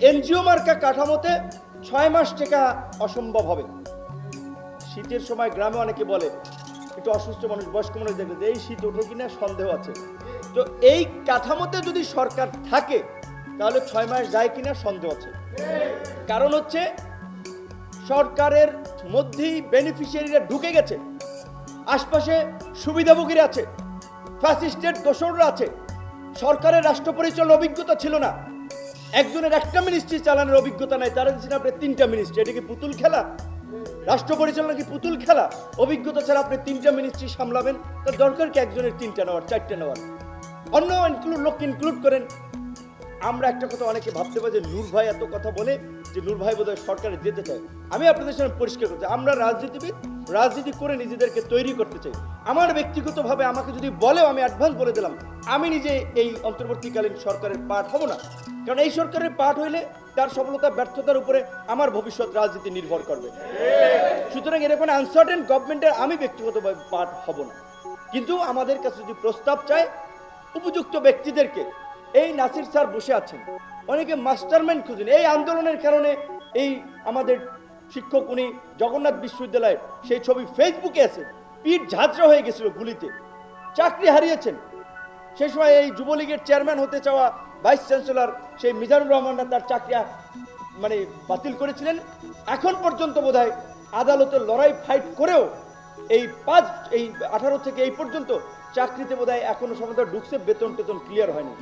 NGO মার্কা কাঠামোতে 6 মাস টেকা অসম্ভব হবে। শীতের সময় গ্রামে অনেকে বলে, একটু অসুস্থ মানুষ, বয়স্ক মানুষ দেখবে যে এই শীত ওঠে কিনা সন্দেহ আছে। তো এই কাঠামোতে যদি সরকার থাকে তাহলে 6 মাস যায় কিনা সন্দেহ আছে। কারণ হচ্ছে সরকারের মধ্যেই বেনিফিশিয়ারিরা ঢুকে গেছে, আশপাশে সুবিধাভোগীরা আছে, ফ্যাসিস্টের দোসররা আছে। সরকারের রাষ্ট্র পরিচালনার অভিজ্ঞতা ছিল না, একজনের একটা মিনিস্ট্রি চালানোর অভিজ্ঞতা নাই, তারা দিচ্ছেন আপনি 3টা মিনিস্ট্রি। এটা কি পুতুল খেলা? রাষ্ট্র পরিচালনা কি পুতুল খেলা? অভিজ্ঞতা ছাড়া আপনি 3টা মিনিস্ট্রি সামলাবেন, তার দরকার কি একজনের 3টা নেওয়ার, 4টে নেওয়ার? অন্য লোক ইনক্লুড করেন। আমরা একটা কথা অনেকে ভাবতে পারি যে নূর ভাই এত কথা বলে যে নূর ভাই বোধহয় সরকারে যেতে চায়। আমি আপনাদের সামনে পরিষ্কার করতে, আমরা রাজনীতিবিদ, রাজনীতি করে নিজেদেরকে তৈরি করতে চাই। আমার ব্যক্তিগতভাবে আমাকে যদি বলেও, আমি অ্যাডভান্স বলে দিলাম, আমি নিজে এই অন্তর্বর্তীকালীন সরকারের পার্ট হব না। কারণ এই সরকারের পার্ট হইলে তার সফলতা ব্যর্থতার উপরে আমার ভবিষ্যৎ রাজনীতি নির্ভর করবে। সুতরাং এরকম আনসার্টেন গভর্নমেন্টের আমি ব্যক্তিগতভাবে পার্ট হব না। কিন্তু আমাদের কাছে যদি প্রস্তাব চায় উপযুক্ত ব্যক্তিদেরকে, এই নাসির স্যার বসে আছেন, অনেকে মাস্টারমাইন্ড খুঁজেন এই আন্দোলনের কারণে। এই আমাদের শিক্ষক, উনি জগন্নাথ বিশ্ববিদ্যালয়ের সেই ছবি ফেসবুকে আছে, পিঠ ঝাঁঝরা হয়ে গেছিল গুলিতে, চাকরি হারিয়েছেন। সেই সময় এই যুবলীগের চেয়ারম্যান হতে চাওয়া ভাইস চ্যান্সেলর সেই মিজানুর রহমানরা তার চাকরি বাতিল করেছিলেন। এখন পর্যন্ত বোধহয় আদালতের লড়াই ফাইট করেও এই 18 থেকে এই পর্যন্ত চাকরিতে বোধহয় এখনো সময় ঢুকছে, বেতন টেতন ক্লিয়ার হয়নি।